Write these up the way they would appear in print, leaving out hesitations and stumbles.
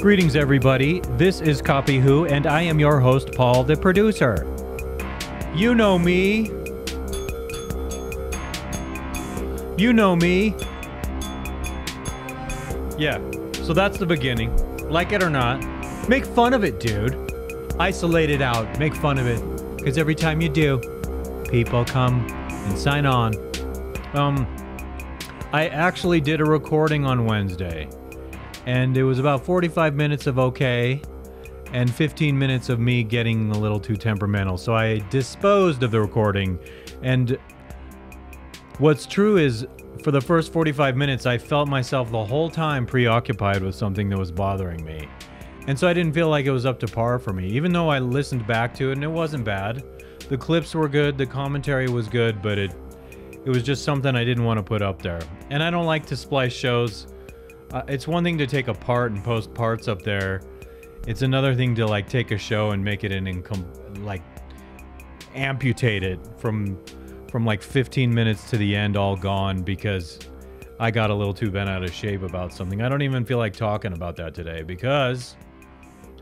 Greetings, everybody. This is Copy Who, and I am your host, Paul, the producer. You know me. You know me. Yeah, so that's the beginning. Like it or not, make fun of it, dude. Isolate it out. Make fun of it. Because every time you do, people come and sign on. I actually did a recording on Wednesday. And it was about 45 minutes of okay, and 15 minutes of me getting a little too temperamental. So I disposed of the recording. And what's true is, for the first 45 minutes, I felt myself the whole time preoccupied with something that was bothering me. And so I didn't feel like it was up to par for me, even though I listened back to it and it wasn't bad. The clips were good, the commentary was good, but it was just something I didn't want to put up there. And I don't like to splice shows. It's one thing to take a part and post parts up there. It's another thing to like take a show and make it like amputate it from like 15 minutes to the end all gone because I got a little too bent out of shape about something. I don't even feel like talking about that today because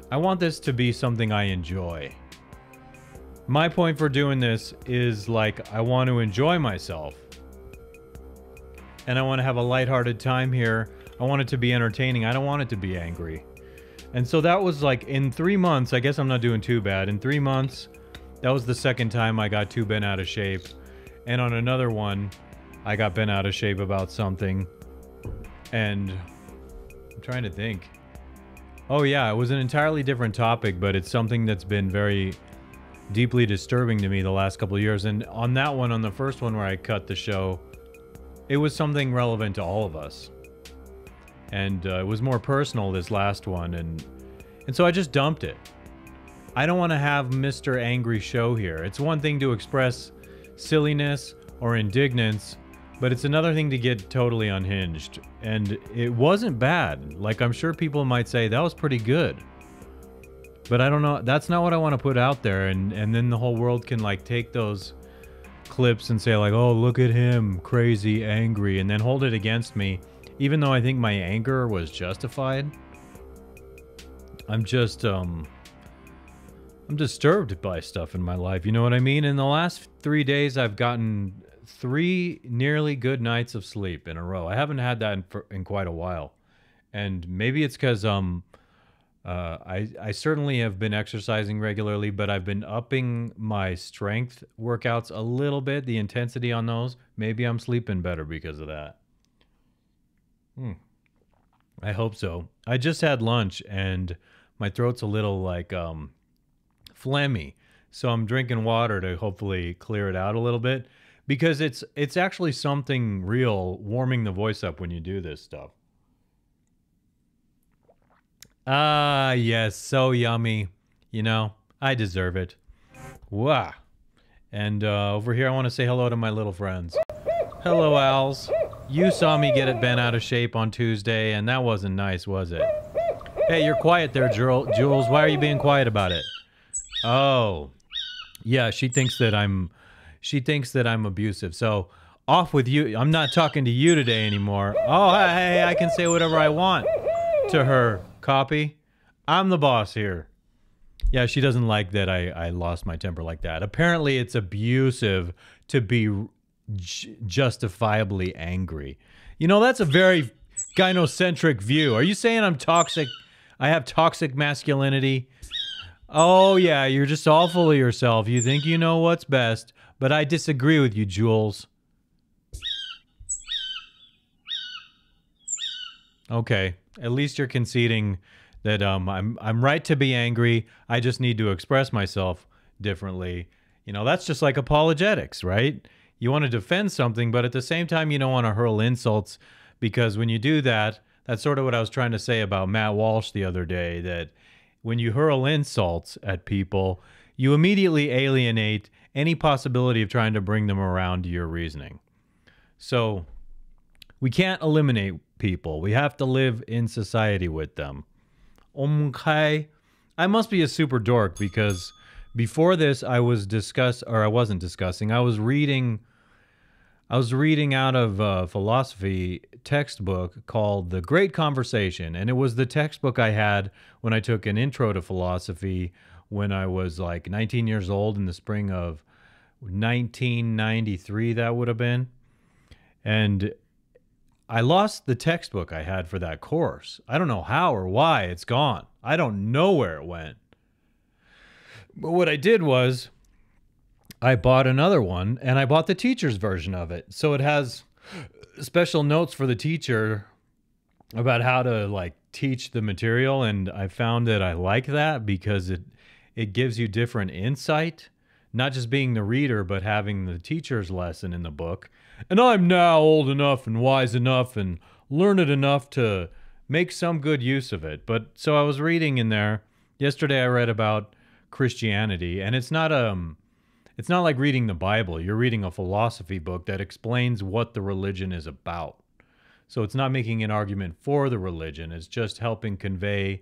I want this to be something I enjoy. My point for doing this is like I want to enjoy myself. And I want to have a lighthearted time here. I want it to be entertaining. I don't want it to be angry. And so that was like in 3 months, I guess I'm not doing too bad. In 3 months, that was the second time I got too bent out of shape. And on another one, I got bent out of shape about something. And I'm trying to think. Oh yeah, it was an entirely different topic, but it's something that's been very deeply disturbing to me the last couple of years. And on that one, on the first one where I cut the show, it was something relevant to all of us. And it was more personal, this last one, and so I just dumped it. I don't want to have Mr. Angry Show here. It's one thing to express silliness or indignance, but it's another thing to get totally unhinged. And it wasn't bad. Like, I'm sure people might say, that was pretty good. But I don't know, that's not what I want to put out there, and then the whole world can, like, take those clips and say, like, oh, look at him, crazy, angry, and then hold it against me. Even though I think my anger was justified, I'm just, I'm disturbed by stuff in my life. You know what I mean? In the last 3 days, I've gotten 3 nearly good nights of sleep in a row. I haven't had that in quite a while. And maybe it's because, I certainly have been exercising regularly, but I've been upping my strength workouts a little bit, the intensity on those. Maybe I'm sleeping better because of that. I hope so. I just had lunch and my throat's a little like phlegmy. So I'm drinking water to hopefully clear it out a little bit because it's actually something real warming the voice up when you do this stuff. Ah, yes, so yummy. You know, I deserve it. Wow. And over here I want to say hello to my little friends. Hello, Owls. You saw me get it bent out of shape on Tuesday, and that wasn't nice, was it? Hey, you're quiet there, Jules. Why are you being quiet about it? Oh. Yeah, she thinks that I'm abusive. So, off with you. I'm not talking to you today anymore. Oh, hey, I can say whatever I want to her. Copy. I'm the boss here. Yeah, she doesn't like that I lost my temper like that. Apparently, it's abusive to be justifiably angry. You know, that's a very gynocentric view. Are you saying I'm toxic? I have toxic masculinity? Oh yeah, you're just all full of yourself. You think you know what's best, but I disagree with you, Jules. Okay, at least you're conceding that I'm right to be angry. I just need to express myself differently. You know, that's just like apologetics, right? You want to defend something, but at the same time, you don't want to hurl insults because when you do that, that's sort of what I was trying to say about Matt Walsh the other day, that when you hurl insults at people, you immediately alienate any possibility of trying to bring them around to your reasoning. So we can't eliminate people. We have to live in society with them. Okay. I must be a super dork because before this, I was reading I was reading out of a philosophy textbook called The Great Conversation, and it was the textbook I had when I took an intro to philosophy when I was like 19 years old in the spring of 1993, that would have been. And I lost the textbook I had for that course. I don't know how or why it's gone. I don't know where it went. But what I did was I bought another one, and I bought the teacher's version of it. So it has special notes for the teacher about how to like teach the material, and I found that I like that because it gives you different insight, not just being the reader, but having the teacher's lesson in the book. And I'm now old enough and wise enough and learned enough to make some good use of it. But so I was reading in there. Yesterday I read about Christianity, and it's not like reading the Bible. You're reading a philosophy book that explains what the religion is about. So it's not making an argument for the religion. It's just helping convey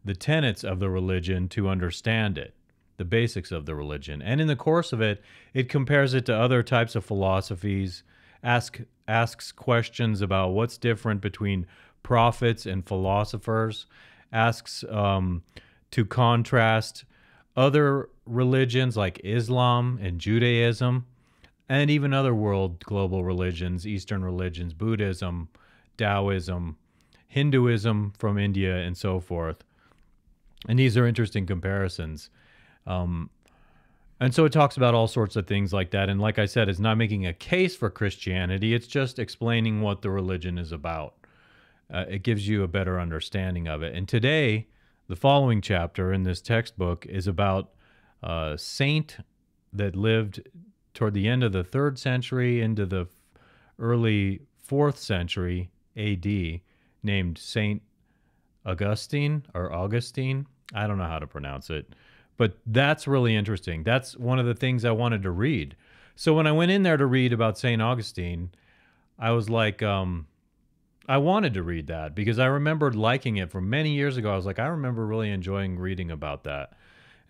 the tenets of the religion to understand it, the basics of the religion. And in the course of it, it compares it to other types of philosophies, asks questions about what's different between prophets and philosophers, asks to contrast other religions like Islam and Judaism, and even other global religions, Eastern religions, Buddhism, Taoism, Hinduism from India, and so forth. And these are interesting comparisons. And so it talks about all sorts of things like that. And like I said, it's not making a case for Christianity. It's just explaining what the religion is about. It gives you a better understanding of it. And today, the following chapter in this textbook is about a saint that lived toward the end of the 3rd century into the early 4th century AD, named Saint Augustine or Augustine. I don't know how to pronounce it, but that's really interesting. That's one of the things I wanted to read. So when I went in there to read about Saint Augustine, I was like, I wanted to read that because I remembered liking it from many years ago. I was like, I remember really enjoying reading about that.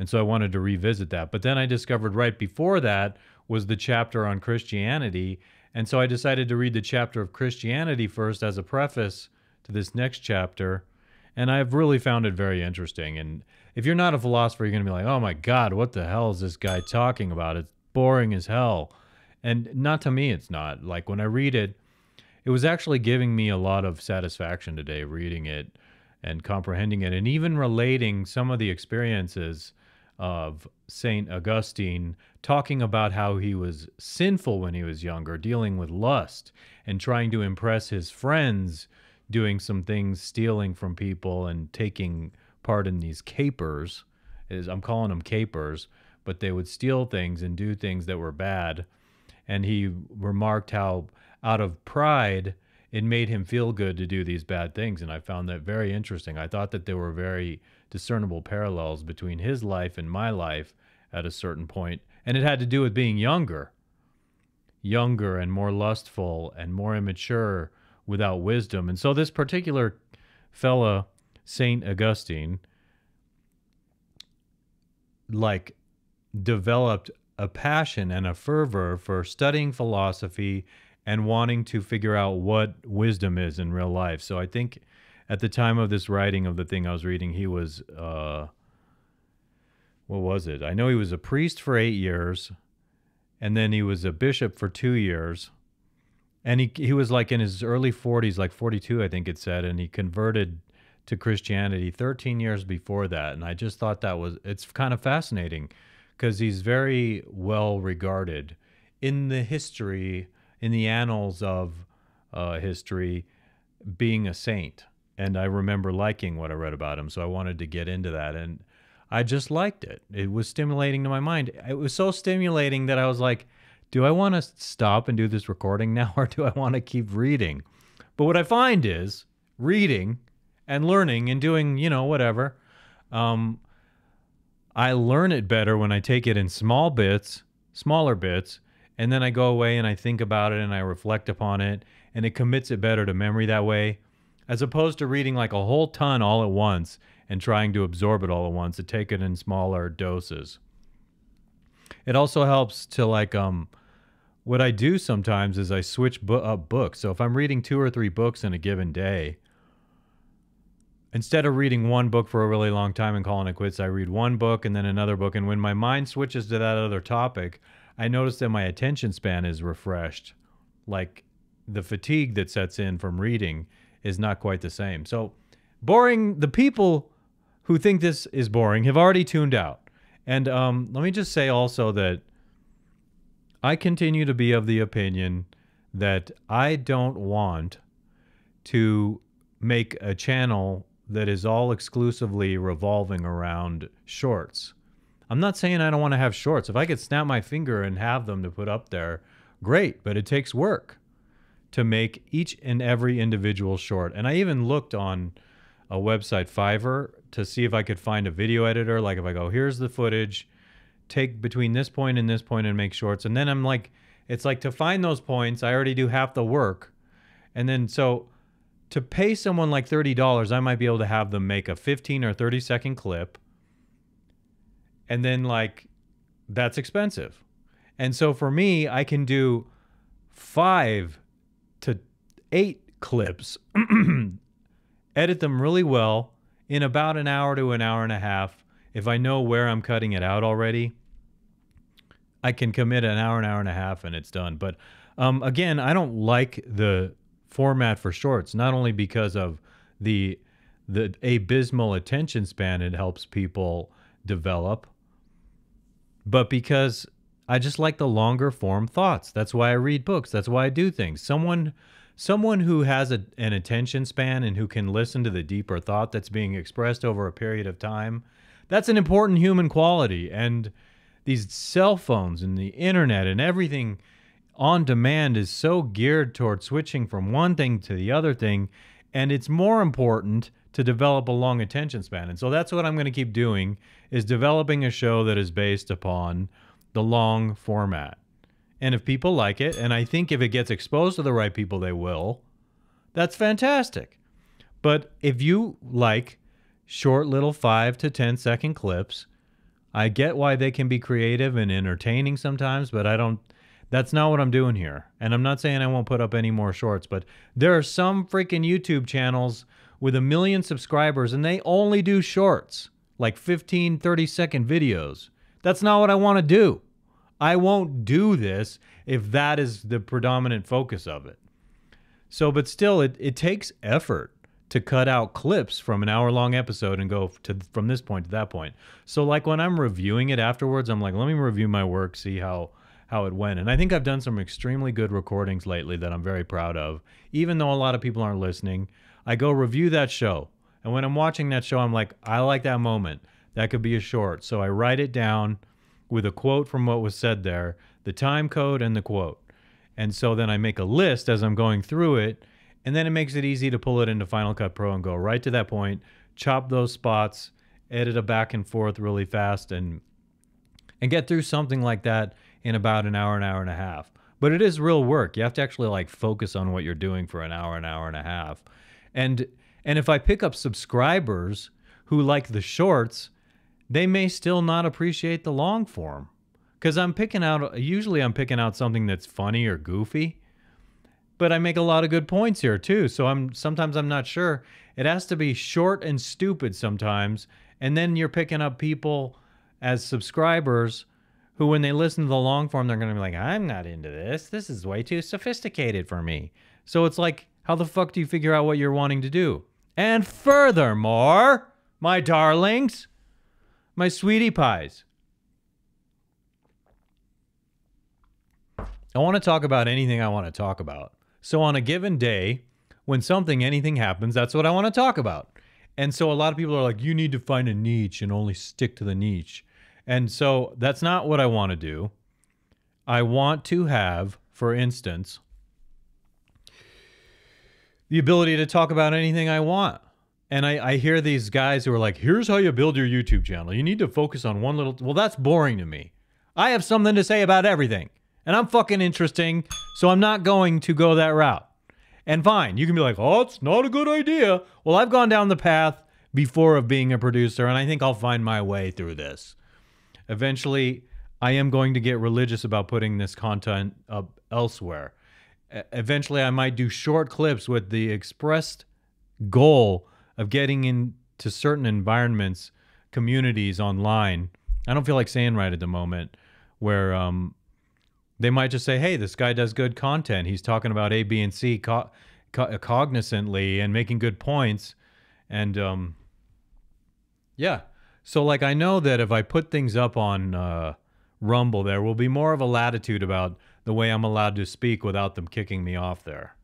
And so I wanted to revisit that. But then I discovered right before that was the chapter on Christianity. And so I decided to read the chapter of Christianity first as a preface to this next chapter. And I've really found it very interesting. And if you're not a philosopher, you're going to be like, oh my God, what the hell is this guy talking about? It's boring as hell. And not to me, it's not. Like when I read it, it was actually giving me a lot of satisfaction today reading it and comprehending it, and even relating some of the experiences of Saint Augustine, talking about how he was sinful when he was younger, dealing with lust and trying to impress his friends, doing some things, stealing from people and taking part in these capers. I'm calling them capers, but they would steal things and do things that were bad. And he remarked how out of pride, it made him feel good to do these bad things. And I found that very interesting. I thought that there were very discernible parallels between his life and my life at a certain point. And it had to do with being younger and more lustful and more immature without wisdom. And so this particular fella, Saint Augustine, like developed a passion and a fervor for studying philosophy and wanting to figure out what wisdom is in real life. So I think at the time of this writing of the thing I was reading, he was, what was it? I know he was a priest for 8 years, and then he was a bishop for 2 years. And he was like in his early 40s, like 42, I think it said, and he converted to Christianity 13 years before that. And I just thought it's kind of fascinating because he's very well regarded in the history, in the annals of history, being a saint. And I remember liking what I read about him, so I wanted to get into that. And I just liked it. It was stimulating to my mind. It was so stimulating that I was like, do I want to stop and do this recording now, or do I want to keep reading? But what I find is reading and learning and doing, whatever, I learn it better when I take it in smaller bits, and then I go away and I think about it and I reflect upon it, and it commits it better to memory that way, as opposed to reading like a whole ton all at once and trying to absorb it all at once, to take it in smaller doses. It also helps to what I do sometimes is I switch up books. So if I'm reading 2 or 3 books in a given day, instead of reading one book for a really long time and calling it quits, I read one book and then another book. And when my mind switches to that other topic, I notice that my attention span is refreshed. Like the fatigue that sets in from reading is not quite the same. So boring, the people who think this is boring have already tuned out. And let me just say also that I continue to be of the opinion that I don't want to make a channel that is all exclusively revolving around shorts. I'm not saying I don't want to have shorts. If I could snap my finger and have them to put up there, great, but it takes work to make each and every individual short. And I even looked on a website, Fiverr, to see if I could find a video editor. Like if I go, here's the footage, take between this point and make shorts. And then I'm like, it's like to find those points, I already do half the work. And then so to pay someone like $30, I might be able to have them make a 15 or 30 second clip. And then like, that's expensive. And so for me, I can do 5 to 8 clips, edit them really well in about an hour to an hour and a half. If I know where I'm cutting it out already, I can commit an hour and a half and it's done. But again, I don't like the format for shorts, not only because of the abysmal attention span it helps people develop, but because I just like the longer form thoughts. That's why I read books. That's why I do things. Someone who has an attention span and who can listen to the deeper thought that's being expressed over a period of time, that's an important human quality. And these cell phones and the internet and everything on demand is so geared toward switching from one thing to the other thing. And it's more important to develop a long attention span. And so that's what I'm going to keep doing, is developing a show that is based upon the long format. And if people like it, and I think if it gets exposed to the right people, they will, that's fantastic. But if you like short little 5 to 10 second clips, I get why they can be creative and entertaining sometimes, but that's not what I'm doing here. And I'm not saying I won't put up any more shorts, but there are some freaking YouTube channels with 1 million subscribers and they only do shorts, like 15, 30-second videos. That's not what I want to do. I won't do this if that is the predominant focus of it. So, but still, it takes effort to cut out clips from an hour-long episode and go from this point to that point. So like when I'm reviewing it afterwards, I'm like, let me review my work, see how it went. And I think I've done some extremely good recordings lately that I'm very proud of. Even though a lot of people aren't listening, I go review that show. And when I'm watching that show, I'm like, I like that moment. That could be a short. So I write it down with a quote from what was said there, the time code and the quote. And so then I make a list as I'm going through it, and then it makes it easy to pull it into Final Cut Pro and go right to that point, chop those spots, edit it back and forth really fast, and get through something like that in about an hour and a half. But it is real work. You have to actually like focus on what you're doing for an hour and a half. And if I pick up subscribers who like the shorts, they may still not appreciate the long form. Because usually I'm picking out something that's funny or goofy. But I make a lot of good points here too. So sometimes I'm not sure. It has to be short and stupid sometimes. And then you're picking up people as subscribers who, when they listen to the long form, they're going to be like, I'm not into this. This is way too sophisticated for me. So it's like, how the fuck do you figure out what you're wanting to do? And furthermore, my darlings, my sweetie pies, I want to talk about anything I want to talk about. So on a given day, when anything happens, that's what I want to talk about. And so a lot of people are like, you need to find a niche and only stick to the niche. And so that's not what I want to do. I want to have, for instance, the ability to talk about anything I want. And I hear these guys who are like, here's how you build your YouTube channel. You need to focus on one little... Well, that's boring to me. I have something to say about everything. And I'm fucking interesting, so I'm not going to go that route. And fine, you can be like, oh, it's not a good idea. Well, I've gone down the path before of being a producer, and I think I'll find my way through this. Eventually, I am going to get religious about putting this content up elsewhere. Eventually, I might do short clips with the expressed goal of getting into certain environments, communities online. I don't feel like saying right at the moment, where they might just say, hey, this guy does good content. He's talking about A, B, and C cognizantly and making good points. And yeah. So, like, I know that if I put things up on Rumble, there will be more of a latitude about the way I'm allowed to speak without them kicking me off there.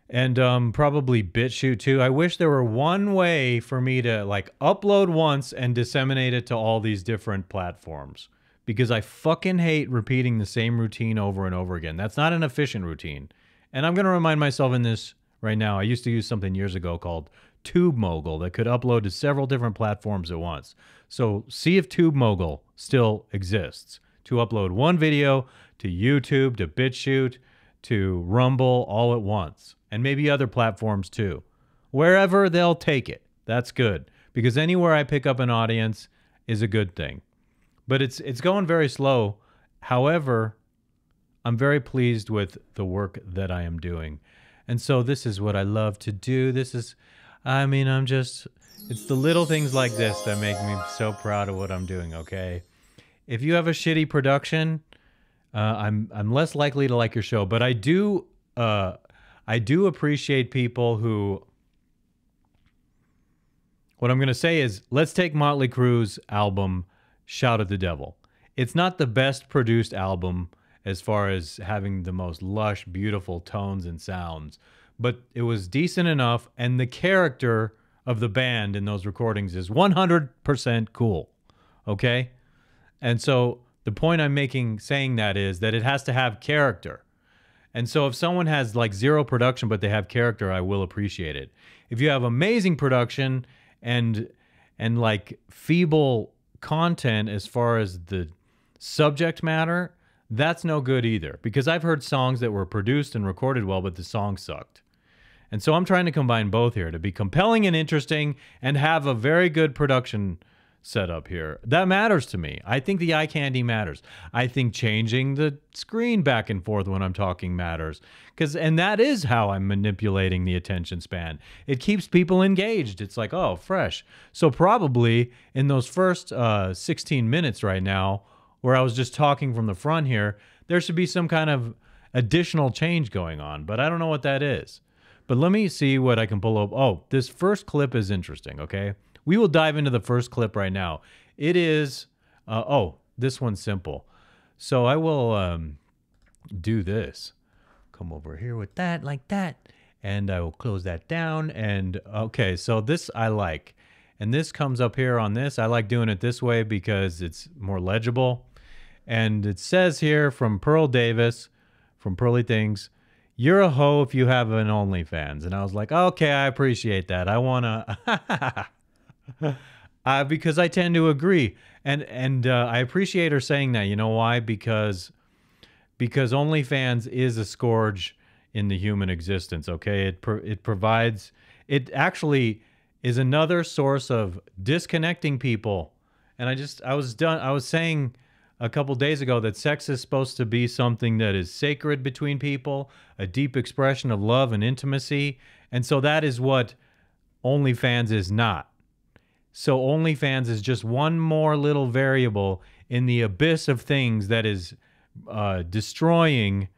And probably BitChute too. I wish there were one way for me to like upload once and disseminate it to all these different platforms, because I fucking hate repeating the same routine over and over again. That's not an efficient routine. And I'm going to remind myself in this right now. I used to use something years ago called TubeMogul that could upload to several different platforms at once. So see if TubeMogul still exists to upload one video to YouTube, to BitChute, to Rumble all at once, and maybe other platforms too. Wherever they'll take it, that's good, because anywhere I pick up an audience is a good thing. But it's going very slow. However, I'm very pleased with the work that I am doing. And so this is what I love to do. It's the little things like this that make me so proud of what I'm doing, okay? If you have a shitty production, I'm less likely to like your show, but I do appreciate people who. What I'm going to say is, let's take Motley Crue's album Shout at the Devil. It's not the best produced album as far as having the most lush, beautiful tones and sounds, but it was decent enough, and the character of the band in those recordings is 100% cool, okay? And so the point I'm making saying that is that it has to have character. And so if someone has like zero production but they have character, I will appreciate it. If you have amazing production and like feeble content as far as the subject matter, that's no good either. Because I've heard songs that were produced and recorded well, but the song sucked. And so I'm trying to combine both here to be compelling and interesting and have a very good production set up here. That matters to me. I think the eye candy matters. I think changing the screen back and forth when I'm talking matters. And that is how I'm manipulating the attention span. It keeps people engaged. It's like, oh, fresh. So probably in those first 16 minutes right now, where I was just talking from the front here, there should be some kind of additional change going on. But I don't know what that is. But let me see what I can pull up. Oh, this first clip is interesting, okay? We will dive into the first clip right now. It is, this one's simple. So I will do this. Come over here with that, like that. And I will close that down. And okay, so this I like. And this comes up here on this. I like doing it this way because it's more legible. And it says here from Pearl Davis, from Pearly Things, "You're a hoe if you have an OnlyFans." And I was like, okay, I appreciate that. I want to... because I tend to agree, and I appreciate her saying that. You know why? Because OnlyFans is a scourge in the human existence. Okay, it provides, it actually is another source of disconnecting people. And I was saying a couple days ago that sex is supposed to be something that is sacred between people, a deep expression of love and intimacy, and so that is what OnlyFans is not. So OnlyFans is just one more little variable in the abyss of things that is destroying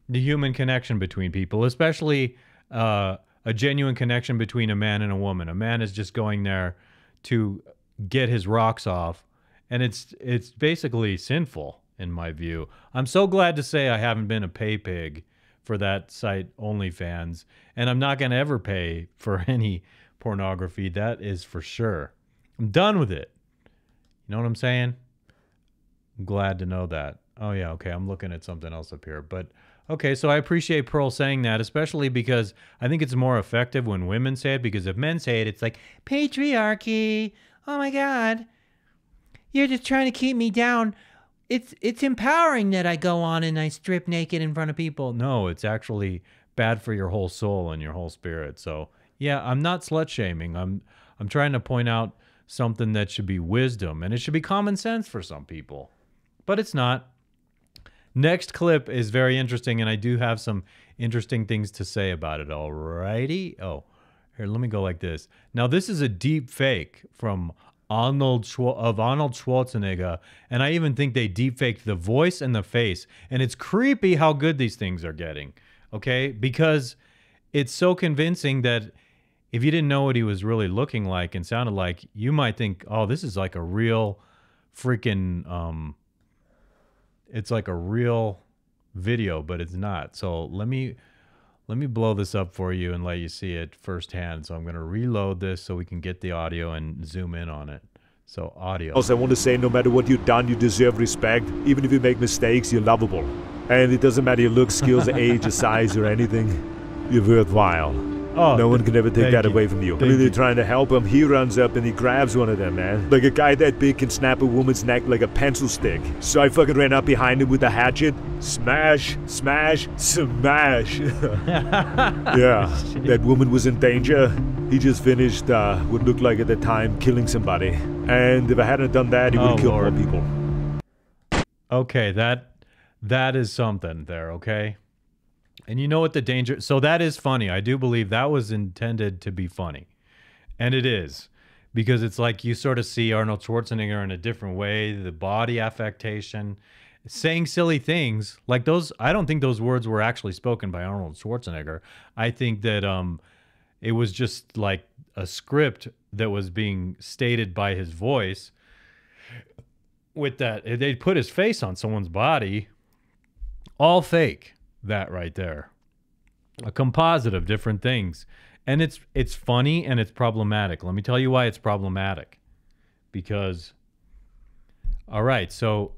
the human connection between people, especially a genuine connection between a man and a woman. A man is just going there to get his rocks off, and it's basically sinful in my view. I'm so glad to say I haven't been a pay pig for that site OnlyFans, and I'm not going to ever pay for any pornography, that is for sure. I'm done with it. You know what I'm saying? I'm glad to know that. Oh yeah, okay, I'm looking at something else up here. But okay, so I appreciate Pearl saying that, especially because I think it's more effective when women say it, because if men say it, it's like, patriarchy, oh my God, you're just trying to keep me down. It's empowering that I go on and I strip naked in front of people. No, it's actually bad for your whole soul and your whole spirit. So yeah, I'm not slut shaming. I'm trying to point out something that should be wisdom, and it should be common sense for some people. But it's not. Next clip is very interesting, and I do have some interesting things to say about it. Alrighty. Oh, here, let me go like this. Now, this is a deep fake from Arnold Schwarzenegger, and I even think they deep faked the voice and the face, and it's creepy how good these things are getting, okay? Because it's so convincing that if you didn't know what he was really looking like and sounded like, you might think, oh, this is like a real freaking, it's like a real video, but it's not. So let me blow this up for you and let you see it firsthand. So I'm going to reload this so we can get the audio and zoom in on it. So audio. Also, I want to say, no matter what you've done, you deserve respect. Even if you make mistakes, you're lovable. And it doesn't matter your looks, skills, age, or size, or anything. You're worthwhile. Oh, no one can ever take that away from you. I mean, they're trying to help him. He runs up and he grabs one of them, man. Like a guy that big can snap a woman's neck like a pencil stick. So I fucking ran up behind him with a hatchet. Smash, smash, smash. Yeah, that woman was in danger. He just finished what looked like at the time killing somebody. And if I hadn't done that, he would have killed more people. Okay, that is something there, okay? And you know what the danger... So that is funny. I do believe that was intended to be funny. And it is. Because it's like you sort of see Arnold Schwarzenegger in a different way, the body affectation, saying silly things. Like those... I don't think those words were actually spoken by Arnold Schwarzenegger. I think that it was just like a script that was being stated by his voice. With that, they put his face on someone's body. All fake. That right there, a composite of different things, and it's funny and it's problematic. Let me tell you why it's problematic. Because, all right, so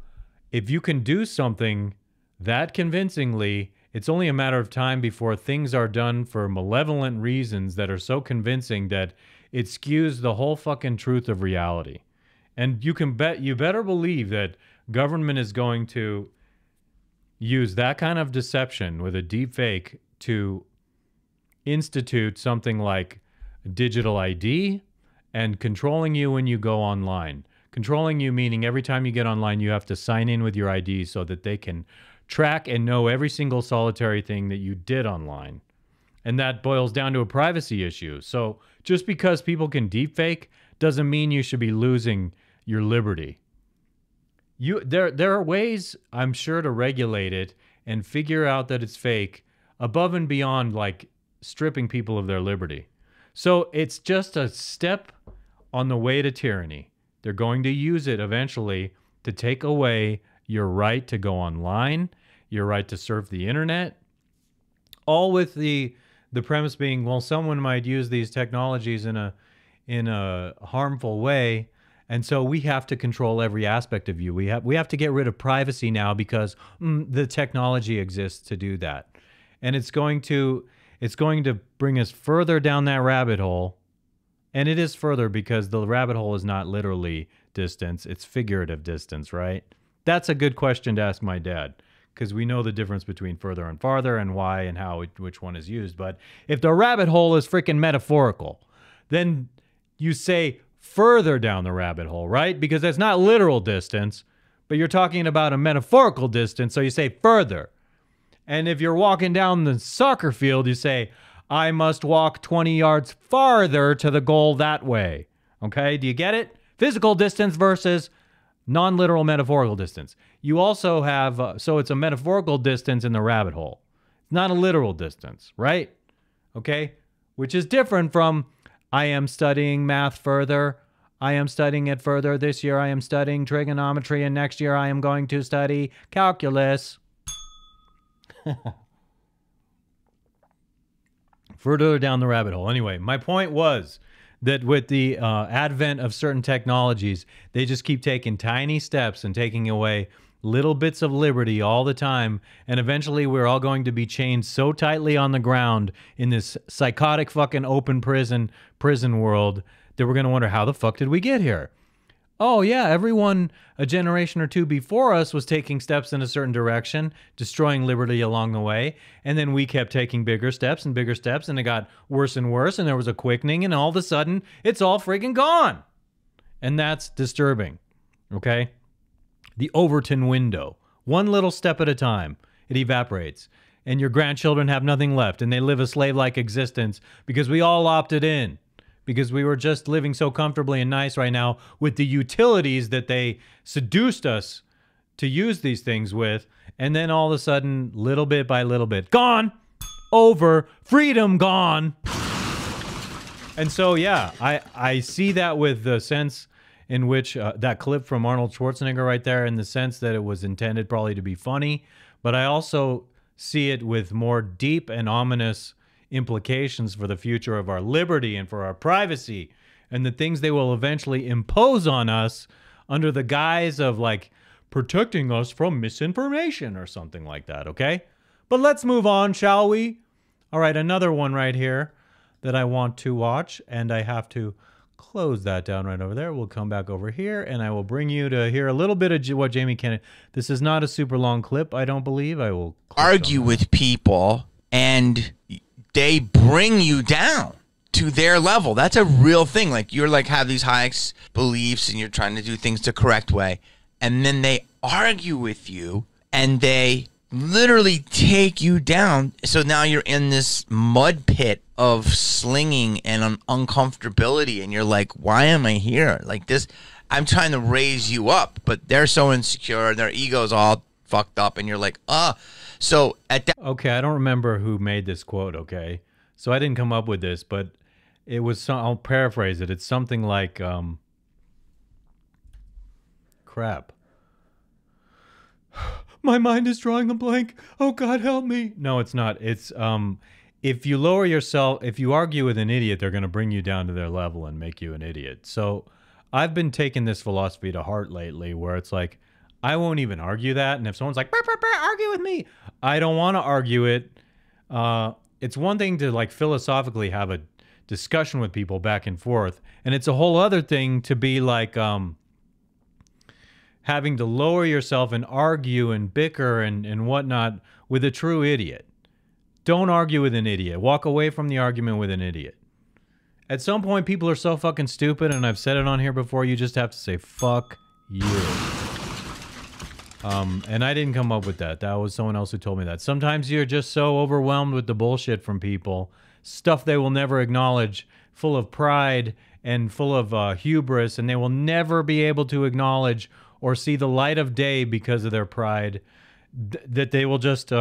if you can do something that convincingly, it's only a matter of time before things are done for malevolent reasons that are so convincing that it skews the whole fucking truth of reality. And you better believe that government is going to use that kind of deception with a deep fake to institute something like digital ID and controlling you when you go online. Controlling you meaning every time you get online, you have to sign in with your ID so that they can track and know every single solitary thing that you did online. And that boils down to a privacy issue. So just because people can deep fake doesn't mean you should be losing your liberty. There are ways, I'm sure, to regulate it and figure out that it's fake above and beyond like stripping people of their liberty. So it's just a step on the way to tyranny. They're going to use it eventually to take away your right to go online, your right to surf the internet, all with the premise being, well, someone might use these technologies in a harmful way. And so we have to control every aspect of you. We have to get rid of privacy now because the technology exists to do that. And it's going to bring us further down that rabbit hole. And it is further because the rabbit hole is not literally distance, it's figurative distance, right? That's a good question to ask my dad, because we know the difference between further and farther and why and how which one is used. But if the rabbit hole is freaking metaphorical, then you say further down the rabbit hole, right? Because that's not literal distance, but you're talking about a metaphorical distance, so you say further. And if you're walking down the soccer field, you say, I must walk 20 yards farther to the goal that way. Okay, do you get it? Physical distance versus non-literal metaphorical distance. You also have, so it's a metaphorical distance in the rabbit hole. It's not a literal distance, right? Okay, which is different from I am studying math further. I am studying it further. This year I am studying trigonometry, and next year I am going to study calculus. Further down the rabbit hole. Anyway, my point was that with the advent of certain technologies, they just keep taking tiny steps and taking away little bits of liberty all the time, and eventually we're all going to be chained so tightly on the ground in this psychotic fucking open prison world that we're going to wonder, how the fuck did we get here? Oh yeah, everyone a generation or two before us was taking steps in a certain direction, destroying liberty along the way, and then we kept taking bigger steps, and it got worse and worse, and there was a quickening, and all of a sudden, it's all freaking gone. And that's disturbing, okay? The Overton window. One little step at a time, it evaporates. And your grandchildren have nothing left, and they live a slave-like existence because we all opted in. Because we were just living so comfortably and nice right now with the utilities that they seduced us to use these things with. And then all of a sudden, little bit by little bit, gone, over, freedom gone. And so, yeah, I see that with the sense in which that clip from Arnold Schwarzenegger right there, in the sense that it was intended probably to be funny. But I also see it with more deep and ominous implications for the future of our liberty and for our privacy and the things they will eventually impose on us under the guise of like protecting us from misinformation or something like that, okay? But let's move on, shall we? All right, another one right here that I want to watch, and I have to close that down right over there. We'll come back over here, and I will bring you to hear a little bit of what Jamie Kennedy... This is not a super long clip, I don't believe. I will argue with people, and they bring you down to their level. That's a real thing. Like, you're like have these high beliefs, and you're trying to do things the correct way, and then they argue with you, and they literally take you down. So now you're in this mud pit of slinging and uncomfortability, and you're like, why am I here? Like this, I'm trying to raise you up, but they're so insecure, their ego's all fucked up, and you're like, so at that... Okay, I don't remember who made this quote, okay? So I didn't come up with this, but it was, I'll paraphrase it. It's something like, crap. My mind is drawing a blank. Oh, God, help me. No, it's not. It's, if you lower yourself, if you argue with an idiot, they're going to bring you down to their level and make you an idiot. So I've been taking this philosophy to heart lately, where it's like, I won't even argue that. And if someone's like, burr, burr, burr, argue with me, I don't want to argue it. It's one thing to like philosophically have a discussion with people back and forth. And it's a whole other thing to be like, having to lower yourself and argue and bicker and whatnot with a true idiot. Don't argue with an idiot. Walk away from the argument with an idiot. At some point, people are so fucking stupid, and I've said it on here before, you just have to say, fuck you. And I didn't come up with that. That was someone else who told me that. Sometimes you're just so overwhelmed with the bullshit from people, stuff they will never acknowledge, full of pride and full of hubris, and they will never be able to acknowledge or see the light of day because of their pride, that they will just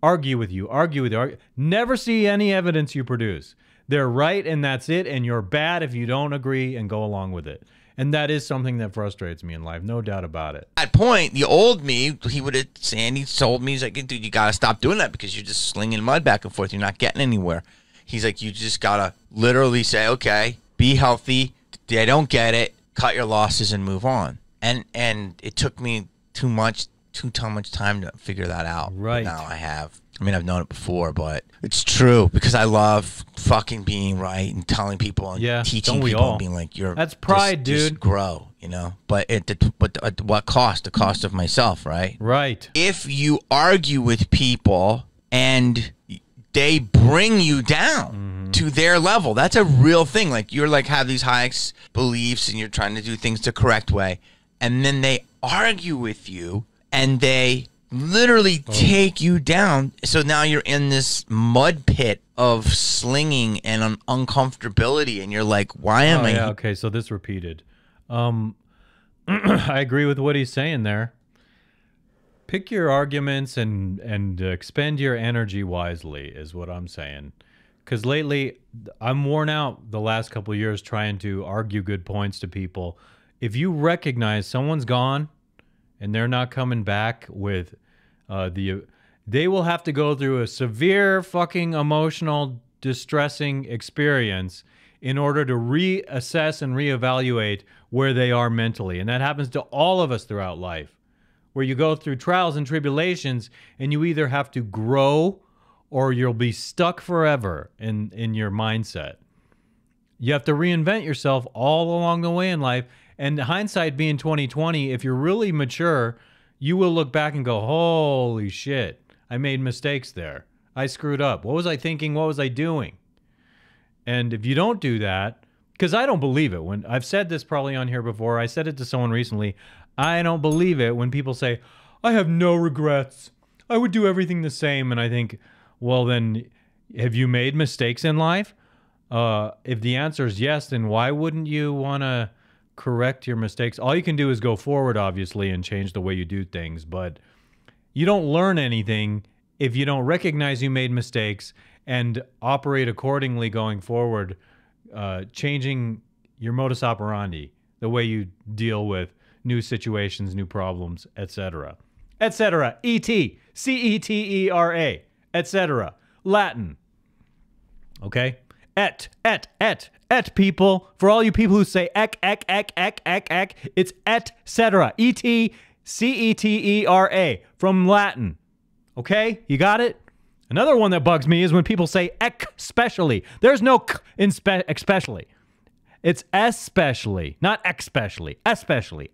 argue with you, never see any evidence you produce. They're right, and that's it, and you're bad if you don't agree and go along with it. And that is something that frustrates me in life, no doubt about it. At that point, the old me, he would have, Sandy told me, he's like, dude, you got to stop doing that because you're just slinging mud back and forth. You're not getting anywhere. He's like, you just got to literally say, okay, be healthy. They don't get it. Cut your losses and move on. And it took me too much time to figure that out. Right. But now I have. I mean, I've known it before, but it's true because I love fucking being right and telling people and teaching people and being like, that's pride, dude. Just grow, you know. But at what cost? The cost of myself, right? Right. If you argue with people and they bring you down to their level, that's a real thing. Like, you're like have these high beliefs and you're trying to do things the correct way, and then they argue with you and they literally take you down. So now you're in this mud pit of slinging and uncomfortability, and you're like, why am I? Okay, so this repeated. I agree with what he's saying there. Pick your arguments and expend your energy wisely is what I'm saying. Because lately, I'm worn out the last couple of years trying to argue good points to people. If you recognize someone's gone and they're not coming back with they will have to go through a severe fucking emotional distressing experience in order to reassess and reevaluate where they are mentally. And that happens to all of us throughout life, where you go through trials and tribulations and you either have to grow or you'll be stuck forever in your mindset. You have to reinvent yourself all along the way in life. And hindsight being 2020, if you're really mature, you will look back and go, holy shit, I made mistakes there. I screwed up. What was I thinking? What was I doing? And if you don't do that, Because I don't believe it. When I've said this probably on here before, I said it to someone recently. I don't believe it when people say, I have no regrets. I would do everything the same. And I think, well, then have you made mistakes in life? If the answer is yes, then why wouldn't you want to correct your mistakes? All you can do is go forward, obviously, and change the way you do things. But you don't learn anything if you don't recognize you made mistakes and operate accordingly going forward, changing your modus operandi, the way you deal with new situations, new problems, etc. Etc. E-T, C-E-T-E-R-A, etc. Latin. Okay? Et, people. For all you people who say ek, it's et cetera. E-T, C-E-T-E-R-A from Latin. Okay? You got it? Another one that bugs me is when people say especially. There's no k in especially. It's especially, not especially. Especially.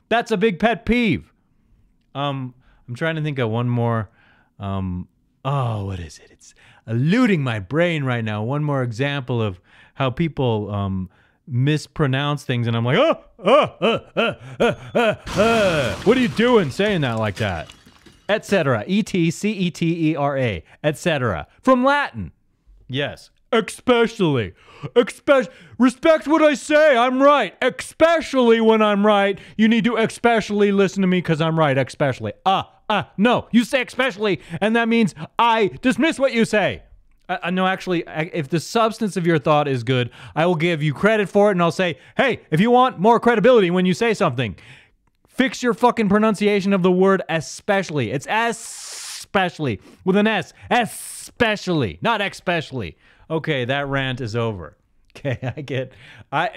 That's a big pet peeve. I'm trying to think of one more. What is it? It's eluding my brain right now. One more example of how people mispronounce things, and I'm like, what are you doing saying that like that? Etc. E-T-C-E-T-E-R-A, etc. From Latin. Yes. Especially. Respect what I say. I'm right. Especially when I'm right. You need to especially listen to me because I'm right. Especially. No. You say especially, and that means I dismiss what you say. No, actually, if the substance of your thought is good, I will give you credit for it, and I'll say, hey, if you want more credibility when you say something, fix your fucking pronunciation of the word especially. It's especially with an S. Especially, not especially. Okay, that rant is over. Okay,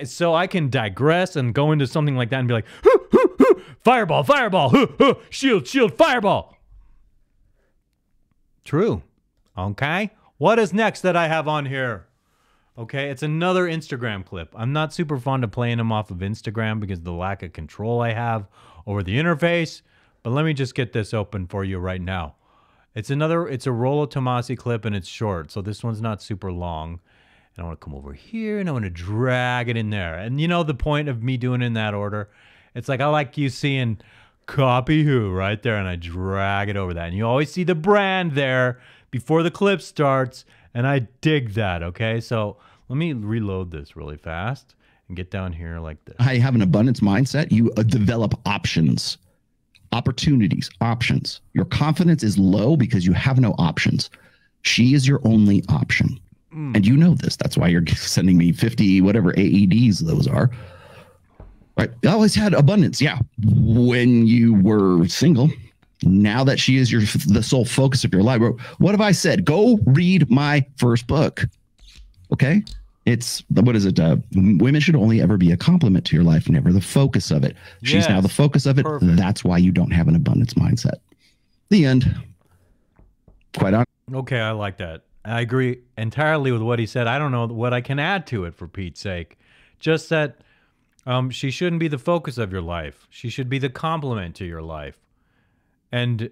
so I can digress and go into something like that and be like, fireball, shield, fireball. True. Okay. What is next that I have on here? Okay, it's another Instagram clip. I'm not super fond of playing them off of Instagram because of the lack of control I have over the interface. But let me just get this open for you right now. It's a Rollo Tomassi clip, and it's short, so this one's not super long. And I want to come over here, and I want to drag it in there. And you know the point of me doing it in that order? It's like I like you seeing copy who right there, and I drag it over that. And you always see the brand there before the clip starts, and I dig that, okay? So let me reload this really fast and get down here like this. I have an abundance mindset. You develop options. Opportunities, options. Your confidence is low because you have no options. She is your only option. And you know this. That's why you're sending me 50 whatever AEDs those are. Right? I always had abundance. Yeah. When you were single, now that she is the sole focus of your life, what have I said? Go read my first book. Okay? What is it? Women should only ever be a complement to your life, never the focus of it. She's now the focus of it. Perfect. That's why you don't have an abundance mindset. The end. Quite honest. Okay, I like that. I agree entirely with what he said. I don't know what I can add to it, for Pete's sake. Just that she shouldn't be the focus of your life. She should be the complement to your life. And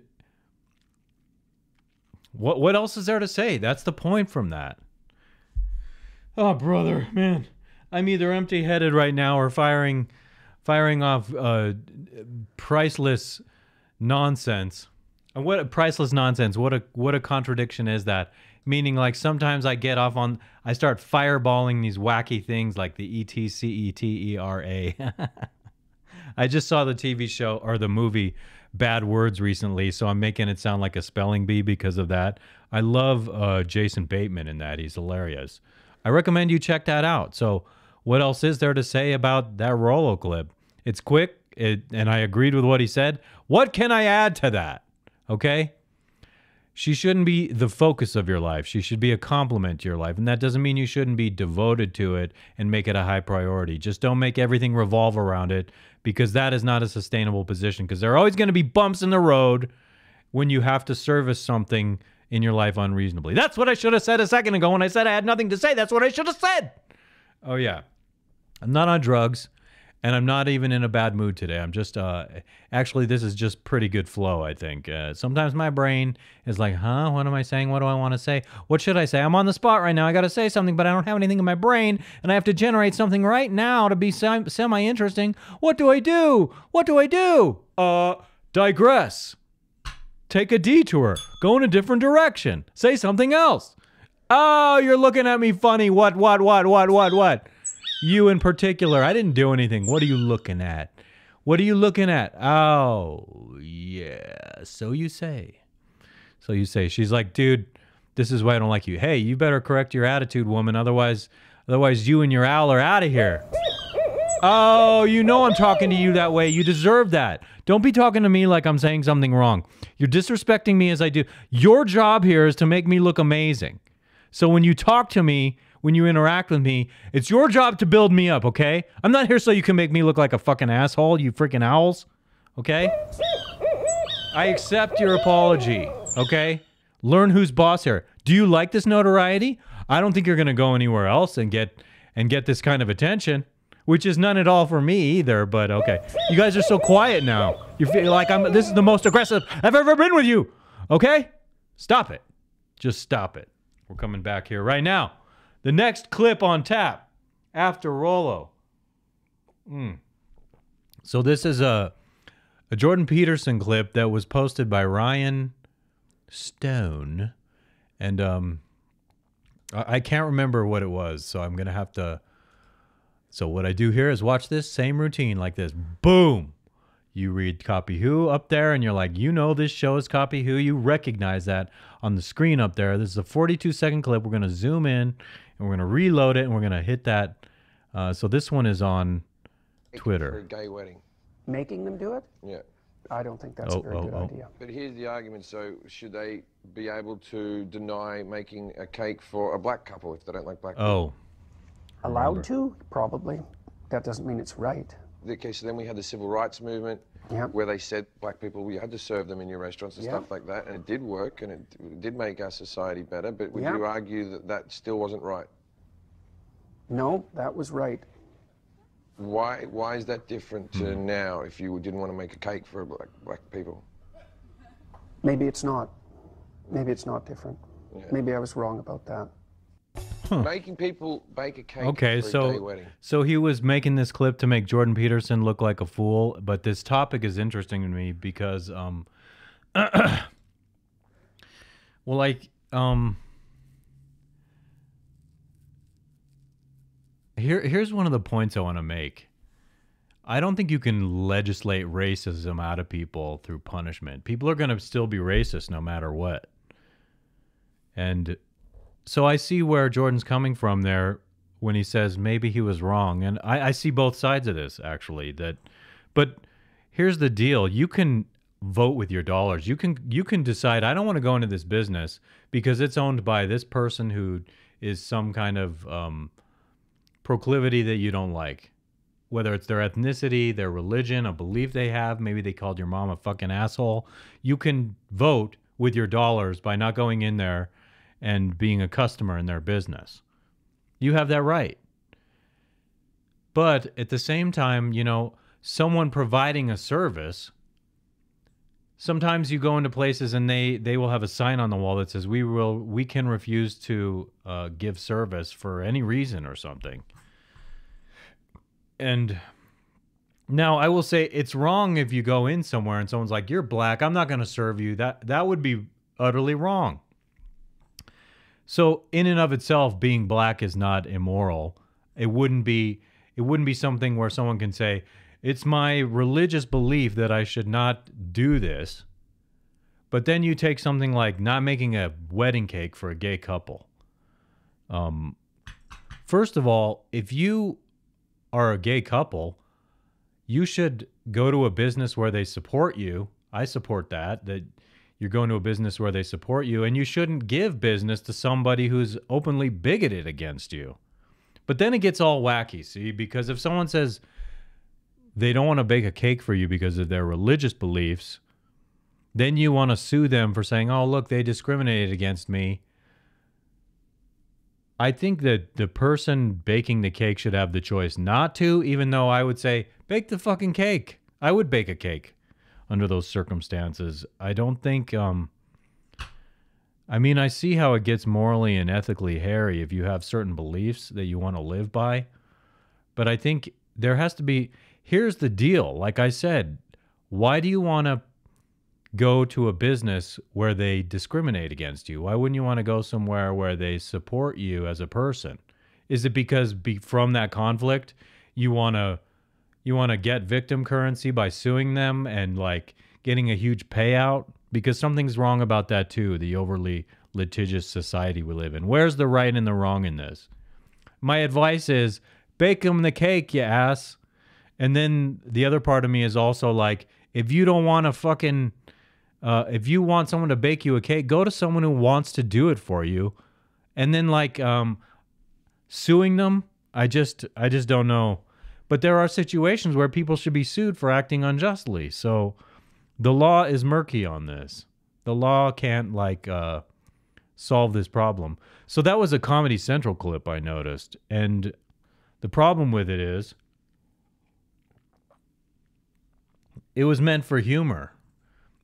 what else is there to say? That's the point from that. Oh, brother, man. I'm either empty-headed right now or firing off priceless nonsense. What a priceless nonsense. What a contradiction is that? Meaning, like, sometimes I start fireballing these wacky things like the E-T-C-E-T-E-R-A. I just saw the TV show or the movie Bad Words recently, so I'm making it sound like a spelling bee because of that. I love Jason Bateman in that. He's hilarious. I recommend you check that out. So what else is there to say about that Rollo clip? It's quick, and I agreed with what he said. What can I add to that? Okay? She shouldn't be the focus of your life. She should be a complement to your life. And that doesn't mean you shouldn't be devoted to it and make it a high priority. Just don't make everything revolve around it, because that is not a sustainable position, because there are always going to be bumps in the road when you have to service something in your life unreasonably. That's what I should have said a second ago when I said I had nothing to say. That's what I should have said. Oh, yeah. I'm not on drugs. And I'm not even in a bad mood today. I'm just, actually, this is just pretty good flow, I think. Sometimes my brain is like, huh, what am I saying? What do I want to say? What should I say? I'm on the spot right now. I got to say something, but I don't have anything in my brain, and I have to generate something right now to be semi-interesting. What do I do? What do I do? Digress. Take a detour. Go in a different direction. Say something else. Oh, you're looking at me funny. What? You in particular. I didn't do anything. What are you looking at? What are you looking at? Oh, yeah. So you say. So you say. She's like, dude, this is why I don't like you. Hey, you better correct your attitude, woman. Otherwise you and your owl are out of here. Oh, you know I'm talking to you that way. You deserve that. Don't be talking to me like I'm saying something wrong. You're disrespecting me as I do. Your job here is to make me look amazing. So when you talk to me, when you interact with me, it's your job to build me up, okay? I'm not here so you can make me look like a fucking asshole, you freaking owls, okay? I accept your apology, okay? Learn who's boss here. Do you like this notoriety? I don't think you're going to go anywhere else and get this kind of attention, which is none at all for me either, but okay. You guys are so quiet now. You feel like this is the most aggressive I've ever been with you, okay? Stop it. Just stop it. We're coming back here right now. The next clip on tap after Rollo. So this is a Jordan Peterson clip that was posted by Ryan Stone. And I can't remember what it was, so I'm going to have to... So what I do here is watch this same routine like this. Boom! You read Copy Who up there, and you're like, you know this show is Copy Who. You recognize that on the screen up there. This is a 42-second clip. We're going to zoom in, and we're going to reload it, and we're going to hit that. So this one is on Twitter. For a gay wedding. Making them do it? Yeah. I don't think that's a very good idea. But here's the argument. So should they be able to deny making a cake for a black couple if they don't like black people? Allowed to? Probably. That doesn't mean it's right. Okay, so then we had the civil rights movement where they said black people, you had to serve them in your restaurants and stuff like that, and it did work, and it did make our society better, but would you argue that that still wasn't right? No, that was right. Why is that different to now if you didn't want to make a cake for black people? Maybe it's not. Maybe it's not different. Yeah. Maybe I was wrong about that. Making people bake a cake for a gay wedding. So he was making this clip to make Jordan Peterson look like a fool, but this topic is interesting to me because, here's one of the points I want to make. I don't think you can legislate racism out of people through punishment. People are going to still be racist no matter what. And so I see where Jordan's coming from there when he says maybe he was wrong. And I see both sides of this, actually. But here's the deal. You can vote with your dollars. You can decide, I don't want to go into this business because it's owned by this person who is some kind of proclivity that you don't like. Whether it's their ethnicity, their religion, a belief they have, maybe they called your mom a fucking asshole. You can vote with your dollars by not going in there and being a customer in their business. You have that right. But at the same time, you know, someone providing a service, sometimes you go into places and they will have a sign on the wall that says, we can refuse to give service for any reason or something. And now I will say it's wrong if you go in somewhere and someone's like, you're black, I'm not going to serve you. That would be utterly wrong. So in and of itself, being black is not immoral. It wouldn't be something where someone can say, it's my religious belief that I should not do this. But then you take something like not making a wedding cake for a gay couple. First of all, if you are a gay couple, you should go to a business where they support you. I support that you're going to a business where they support you, and you shouldn't give business to somebody who's openly bigoted against you. But then it gets all wacky, see? Because if someone says they don't want to bake a cake for you because of their religious beliefs, then you want to sue them for saying, oh, look, they discriminated against me. I think that the person baking the cake should have the choice not to, even though I would say, bake the fucking cake. I would bake a cake under those circumstances. I don't think, I mean, I see how it gets morally and ethically hairy if you have certain beliefs that you want to live by. But I think there has to be, here's the deal. Like I said, why do you want to go to a business where they discriminate against you? Why wouldn't you want to go somewhere where they support you as a person? Is it because from that conflict, you want to get victim currency by suing them and like getting a huge payout? Because something's wrong about that too, the overly litigious society we live in. Where's the right and the wrong in this? My advice is bake them the cake, you ass. And then the other part of me is also like, if you don't want to fucking, if you want someone to bake you a cake, go to someone who wants to do it for you. And then like suing them, I just don't know. But there are situations where people should be sued for acting unjustly. So the law is murky on this. The law can't like solve this problem. So that was a Comedy Central clip I noticed. And the problem with it is it was meant for humor.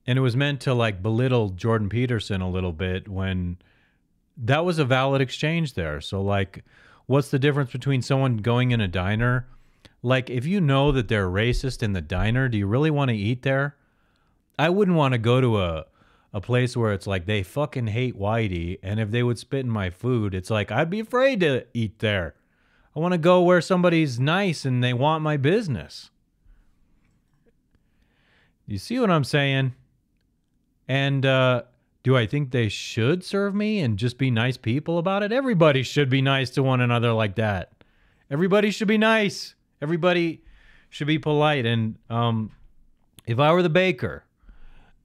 And it was meant to like belittle Jordan Peterson a little bit when that was a valid exchange there. So like, what's the difference between someone going in a diner? Like, if you know that they're racist in the diner, do you really want to eat there? I wouldn't want to go to a place where it's like they fucking hate whitey, and if they would spit in my food, it's like I'd be afraid to eat there. I want to go where somebody's nice and they want my business. You see what I'm saying? And do I think they should serve me and just be nice people about it? Everybody should be nice to one another like that. Everybody should be nice. Everybody should be polite. And if I were the baker,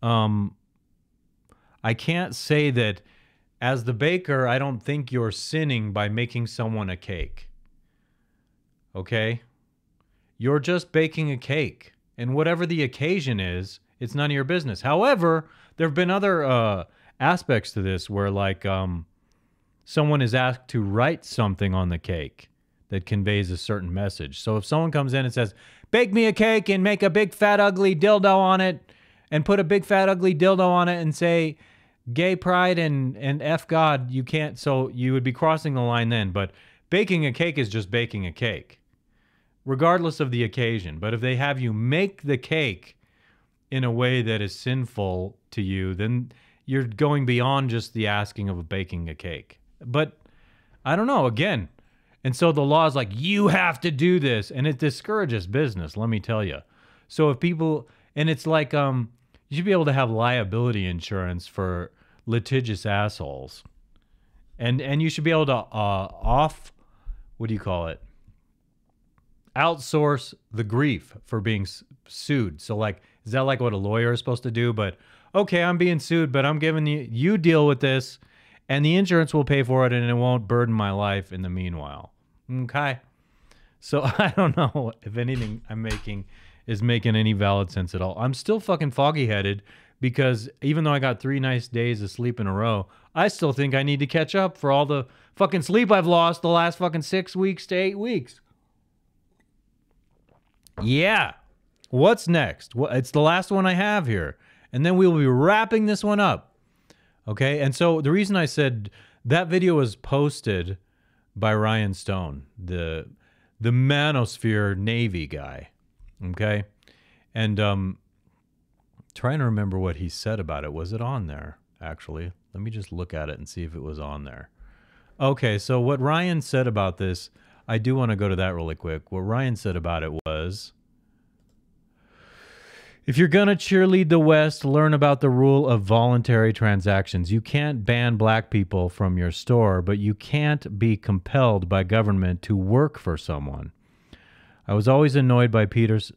I can't say that as the baker, I don't think you're sinning by making someone a cake. Okay? You're just baking a cake. And whatever the occasion is, it's none of your business. However, there have been other aspects to this where like someone is asked to write something on the cake that conveys a certain message. So if someone comes in and says, bake me a cake and make a big fat ugly dildo on it and put a big fat ugly dildo on it and say gay pride and F God, you can't. So you would be crossing the line then. But baking a cake is just baking a cake, regardless of the occasion. But if they have you make the cake in a way that is sinful to you, then you're going beyond just the asking of baking a cake. But I don't know, again. And so the law is like, you have to do this. And it discourages business, let me tell you. So if people, and it's like, you should be able to have liability insurance for litigious assholes. And you should be able to outsource the grief for being sued. So like, is that like what a lawyer is supposed to do? But okay, I'm being sued, but I'm giving you deal with this and the insurance will pay for it and it won't burden my life in the meanwhile. Okay. So I don't know if anything I'm making is making any valid sense at all. I'm still fucking foggy headed because even though I got 3 nice days of sleep in a row, I still think I need to catch up for all the fucking sleep I've lost the last fucking 6 weeks to 8 weeks. Yeah. What's next? Well, it's the last one I have here. And then we'll be wrapping this one up. Okay? And so the reason I said that video was posted by Ryan Stone, the Manosphere Navy guy. Okay? And trying to remember what he said about it. Was it on there, actually? Let me just look at it and see if it was on there. Okay, so what Ryan said about this, I do want to go to that really quick. What Ryan said about it was, if you're going to cheerlead the West, learn about the rule of voluntary transactions. You can't ban black people from your store, but you can't be compelled by government to work for someone. I was always annoyed Peterson